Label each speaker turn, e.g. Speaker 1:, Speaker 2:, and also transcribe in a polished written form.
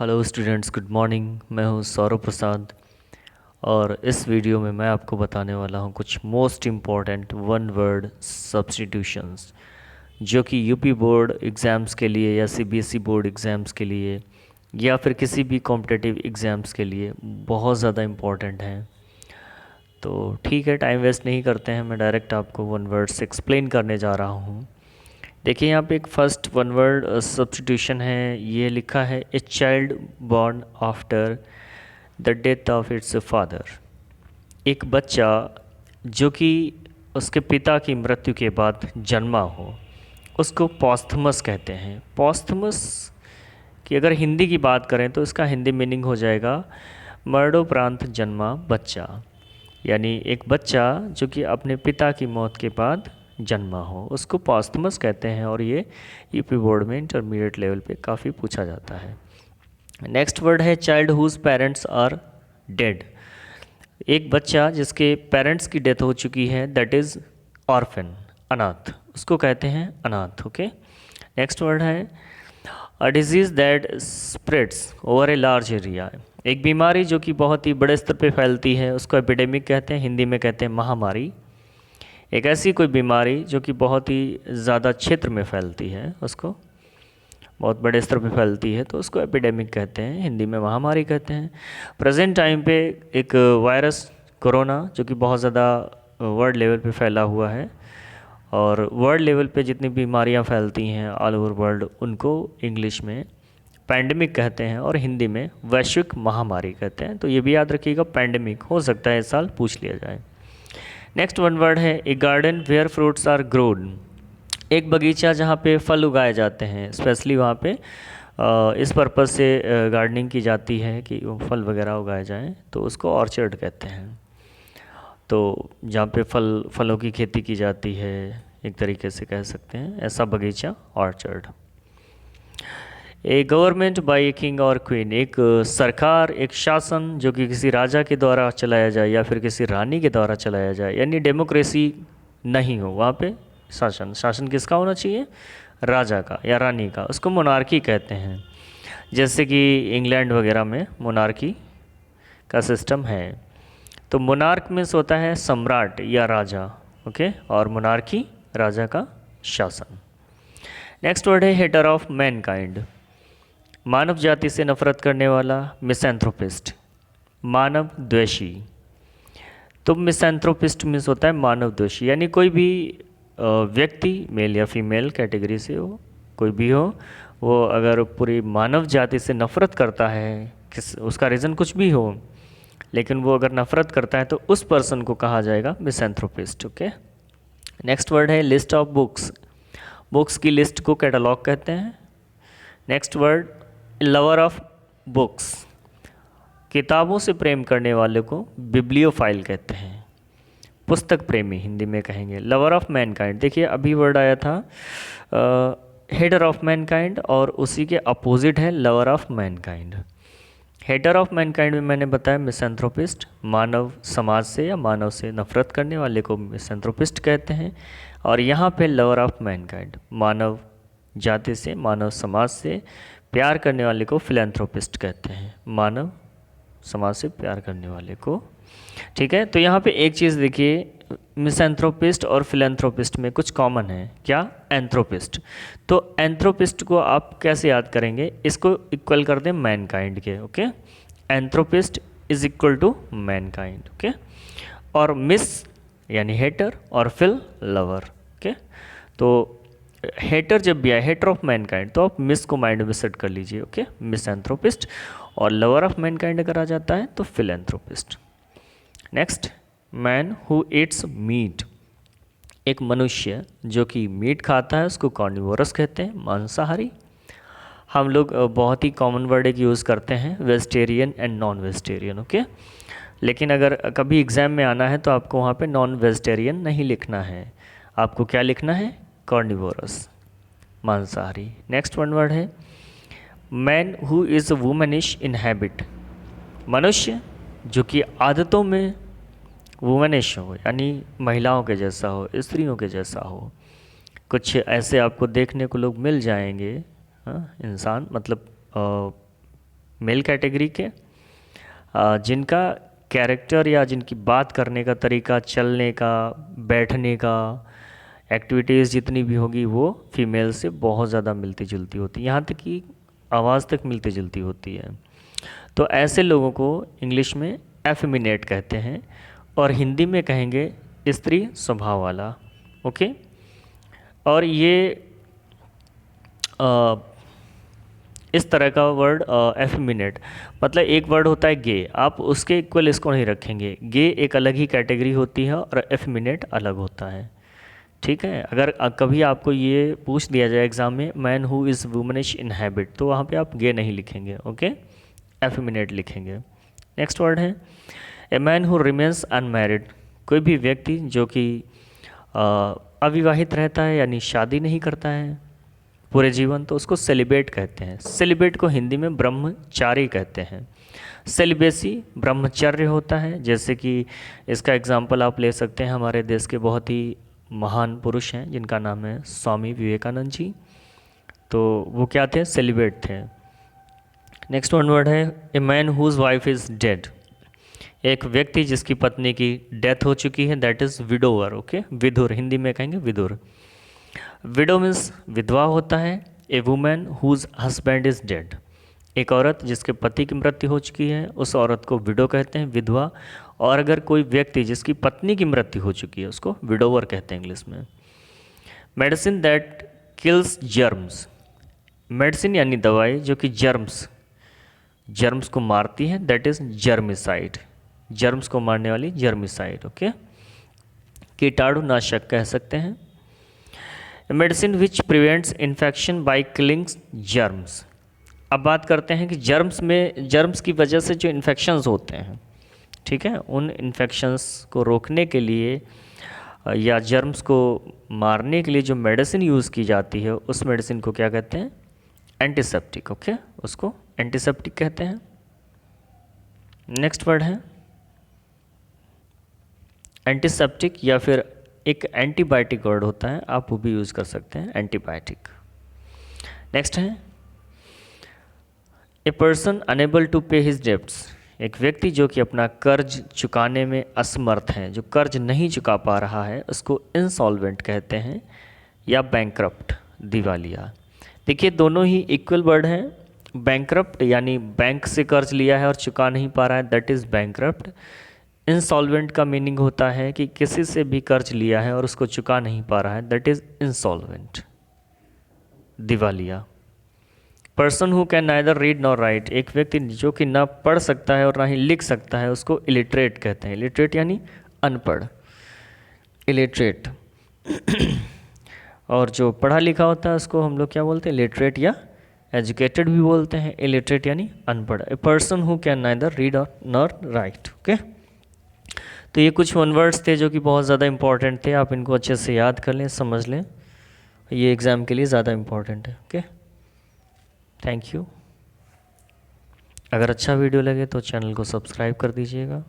Speaker 1: Hello students, good morning. मैं हूं सौरभ प्रसाद और इस वीडियो में मैं आपको बताने वाला हूं कुछ most important one word substitutions जो कि यूपी बोर्ड एग्ज़ाम्स के लिए या सीबीएसई बोर्ड एग्ज़ाम्स के लिए या फिर किसी भी कॉम्पिटिटिव एग्ज़ाम्स के लिए बहुत ज़्यादा इम्पॉर्टेंट हैं। तो ठीक है, टाइम वेस्ट नहीं करते हैं, मैं डायरेक्ट आपको वन वर्ड से एक्सप्लेन करने जा रहा हूँ। देखिए यहाँ पे एक फर्स्ट वन वर्ड सब्स्टिट्यूशन है, ये लिखा है a child born after the death of its father. एक बच्चा जो कि उसके पिता की मृत्यु के बाद जन्मा हो उसको पॉस्थमस कहते हैं। पॉस्थमस की अगर हिंदी की बात करें तो इसका हिंदी मीनिंग हो जाएगा मरणोपरांत जन्मा बच्चा, यानी एक बच्चा जो कि अपने पिता की मौत के बाद जन्मा हो उसको पॉस्थमस कहते हैं। और ये यूपी बोर्ड में इंटरमीडिएट लेवल पे काफ़ी पूछा जाता है। नेक्स्ट वर्ड है child whose parents are dead. एक बच्चा जिसके पेरेंट्स की डेथ हो चुकी है, दैट इज़ ऑर्फन, अनाथ, उसको कहते हैं अनाथ। ओके। नेक्स्ट वर्ड है a disease that spreads over a large area. एक बीमारी जो कि बहुत ही बड़े स्तर पे फैलती है उसको एपिडेमिक कहते हैं, हिंदी में कहते हैं महामारी। एक ऐसी कोई बीमारी जो कि बहुत ही ज़्यादा क्षेत्र में फैलती है, उसको बहुत बड़े स्तर पे फैलती है तो उसको एपिडेमिक कहते हैं, हिंदी में महामारी कहते हैं। प्रेजेंट टाइम पे एक वायरस कोरोना जो कि बहुत ज़्यादा वर्ल्ड लेवल पे फैला हुआ है और वर्ल्ड लेवल पे जितनी बीमारियां फैलती हैं ऑल ओवर वर्ल्ड उनको इंग्लिश में पैंडेमिक कहते हैं और हिंदी में वैश्विक महामारी कहते हैं। तो ये भी याद रखिएगा, पैंडेमिक हो सकता है इस साल पूछ लिया जाए। नेक्स्ट वन वर्ड है a garden where fruits are grown. एक बगीचा जहाँ पे फल उगाए जाते हैं, स्पेशली वहाँ पे इस पर्पज़ से गार्डनिंग की जाती है कि वो फल वगैरह उगाए जाएं, तो उसको ऑर्चर्ड कहते हैं। तो जहाँ पे फलों की खेती की जाती है, एक तरीके से कह सकते हैं ऐसा बगीचा orchard. A government by a king और क्वीन। एक सरकार, एक शासन जो कि किसी राजा के द्वारा चलाया जाए या फिर किसी रानी के द्वारा चलाया जाए, यानी डेमोक्रेसी नहीं हो वहाँ पे। शासन किसका होना चाहिए? राजा का या रानी का, उसको मोनार्की कहते हैं। जैसे कि इंग्लैंड वगैरह में मोनार्की का सिस्टम है। तो मोनार्क मीन्स होता है सम्राट या राजा, ओके, और मोनार्की राजा का शासन। नेक्स्ट वर्ड है हेटर ऑफ मैनकाइंड। मानव जाति से नफरत करने वाला, मिसैंथ्रोपिस्ट, मानव द्वेषी। तो मिसैंथ्रोपिस्ट मीन्स होता है मानव द्वेषी, यानी कोई भी व्यक्ति मेल या फीमेल कैटेगरी से हो, कोई भी हो, वो अगर पूरी मानव जाति से नफरत करता है, उसका रीज़न कुछ भी हो, लेकिन वो अगर नफरत करता है तो उस पर्सन को कहा जाएगा मिसैंथ्रोपिस्ट। ओके। नेक्स्ट वर्ड है लिस्ट ऑफ बुक्स। बुक्स की लिस्ट को कैटलॉग कहते हैं। Next word lover of books. किताबों से प्रेम करने वाले को बिब्लियोफाइल कहते हैं, पुस्तक प्रेमी हिंदी में कहेंगे। लवर ऑफ मैनकाइंड, देखिए अभी वर्ड आया था हेटर ऑफ मैनकाइंड और उसी के अपोजिट है lover of mankind. Hater of mankind में मैंने बताया मिसैंथ्रोपिस्ट, मानव समाज से या मानव से नफरत करने वाले को मिसैंथ्रोपिस्ट कहते हैं। और यहाँ पे लवर ऑफ मैनकाइंड, मानव जाति से, मानव समाज से प्यार करने वाले को फिलैंथ्रोपिस्ट कहते हैं, मानव समाज से प्यार करने वाले को। ठीक है, तो यहाँ पे एक चीज़ देखिए, मिसैंथ्रोपिस्ट और फिलैंथ्रोपिस्ट में कुछ कॉमन है, क्या? एंथ्रोपिस्ट। तो एंथ्रोपिस्ट को आप कैसे याद करेंगे? इसको इक्वल कर दें मैनकाइंड के। Okay, anthropist is equal to mankind. Okay, और मिस यानी हेटर और फिल लवर। ओके, तो हेटर जब भी आए, हेटर ऑफ मैनकाइंड, तो आप मिस को माइंड में सेट कर लीजिए। ओके, मिसैंथ्रोपिस्ट, और लवर ऑफ मैनकाइंड अगर आ जाता है तो philanthropist. Next, man who eats meat. एक मनुष्य जो कि मीट खाता है उसको कार्निवोरस कहते हैं, मांसाहारी। हम लोग बहुत ही कॉमन वर्ड एक यूज़ करते हैं, vegetarian and non vegetarian. Okay, लेकिन अगर कभी एग्ज़ाम में आना है तो आपको वहाँ पे नॉन वेजिटेरियन नहीं लिखना है, आपको क्या लिखना है? कार्निवोरस, मांसाहारी। नेक्स्ट वन वर्ड है man who is womanish in habit. मनुष्य जो कि आदतों में वुमनिश हो, यानी महिलाओं के जैसा हो, स्त्रियों के जैसा हो। कुछ ऐसे आपको देखने को लोग मिल जाएंगे, इंसान मतलब मेल कैटेगरी के जिनका कैरेक्टर या जिनकी बात करने का तरीका, चलने का, बैठने का, एक्टिविटीज़ जितनी भी होगी वो फीमेल से बहुत ज़्यादा मिलती जुलती होती है, यहाँ तक कि आवाज़ तक मिलती जुलती होती है। तो ऐसे लोगों को इंग्लिश में एफेमिनेट कहते हैं और हिंदी में कहेंगे स्त्री स्वभाव वाला। ओके, और ये इस तरह का वर्ड एफेमिनेट मतलब एक वर्ड होता है गे, आप उसके इक्वल इसको नहीं रखेंगे। गे एक अलग ही कैटेगरी होती है और एफेमिनेट अलग होता है। ठीक है, अगर कभी आपको ये पूछ दिया जाए एग्ज़ाम में man who is womanish in habit, तो वहाँ पे आप गे नहीं लिखेंगे, ओके, एफेमिनेट लिखेंगे। नेक्स्ट वर्ड है a man who remains unmarried, कोई भी व्यक्ति जो कि अविवाहित रहता है यानी शादी नहीं करता है पूरे जीवन, तो उसको सेलिब्रेट कहते हैं। सेलिब्रेट को हिंदी में ब्रह्मचारी कहते हैं। सेलिबेसी ब्रह्मचर्य होता है, जैसे कि इसका एग्जाम्पल आप ले सकते हैं, हमारे देश के बहुत ही महान पुरुष हैं जिनका नाम है स्वामी विवेकानंद जी, तो वो क्या थे, सेलिब्रेट थे। नेक्स्ट वन वर्ड है a man whose wife is dead, एक व्यक्ति जिसकी पत्नी की डेथ हो चुकी है, दैट इज़ विडोवर। ओके, विधुर, हिंदी में कहेंगे विधुर। विडो मीन्स विधवा होता है। A women whose husband is dead, एक औरत जिसके पति की मृत्यु हो चुकी है उस औरत को विडो कहते हैं, विधवा। और अगर कोई व्यक्ति जिसकी पत्नी की मृत्यु हो चुकी है उसको विडोवर कहते हैं इंग्लिश में। Medicine that kills germs, medicine यानी दवाई जो कि जर्म्स को मारती है, दैट इज़ जर्मिसाइड, जर्म्स को मारने वाली जर्मिसाइड। ओके, कीटाणुनाशक कह सकते हैं। Medicine which prevents infection by killing germs, अब बात करते हैं कि जर्म्स की वजह से जो इन्फेक्शंस होते हैं, ठीक है, उन इन्फेक्शंस को रोकने के लिए या जर्म्स को मारने के लिए जो मेडिसिन यूज़ की जाती है उस मेडिसिन को क्या कहते हैं, एंटीसेप्टिक। ओके, उसको एंटीसेप्टिक कहते हैं। नेक्स्ट वर्ड है एंटीसेप्टिक, या फिर एक एंटीबायोटिक वर्ड होता है, आप वो भी यूज़ कर सकते हैं, एंटीबायोटिक। नेक्स्ट है ए पर्सन अनेबल टू पे हिज डेब्ट्स, एक व्यक्ति जो कि अपना कर्ज चुकाने में असमर्थ है, जो कर्ज नहीं चुका पा रहा है, उसको इंसॉल्वेंट कहते हैं या बैंकरप्ट, दिवालिया। देखिए दोनों ही इक्वल वर्ड हैं। बैंकरप्ट यानी बैंक से कर्ज लिया है और चुका नहीं पा रहा है, दैट इज़ बैंकरप्ट। इंसॉल्वेंट का मीनिंग होता है कि किसी से भी कर्ज लिया है और उसको चुका नहीं पा रहा है, दैट इज़ इंसॉल्वेंट, दिवालिया। Person who can neither read nor right, एक व्यक्ति जो कि ना पढ़ सकता है और ना ही लिख सकता है उसको इलिटरेट कहते हैं। इलिटरेट यानी अनपढ़, इलिटरेट। और जो पढ़ा लिखा होता है उसको हम लोग क्या बोलते हैं, लिटरेट या एजुकेटेड भी बोलते हैं। इलिटरेट यानी अनपढ़। A person who can neither read और नॉर राइट। ओके, तो ये कुछ वन वर्ड्स थे जो कि बहुत ज़्यादा इंपॉर्टेंट थे, आप इनको अच्छे से याद कर लें, समझ लें, ये एग्ज़ाम के लिए ज़्यादा इंपॉर्टेंट है। Okay, thank you. अगर अच्छा वीडियो लगे तो चैनल को सब्सक्राइब कर दीजिएगा।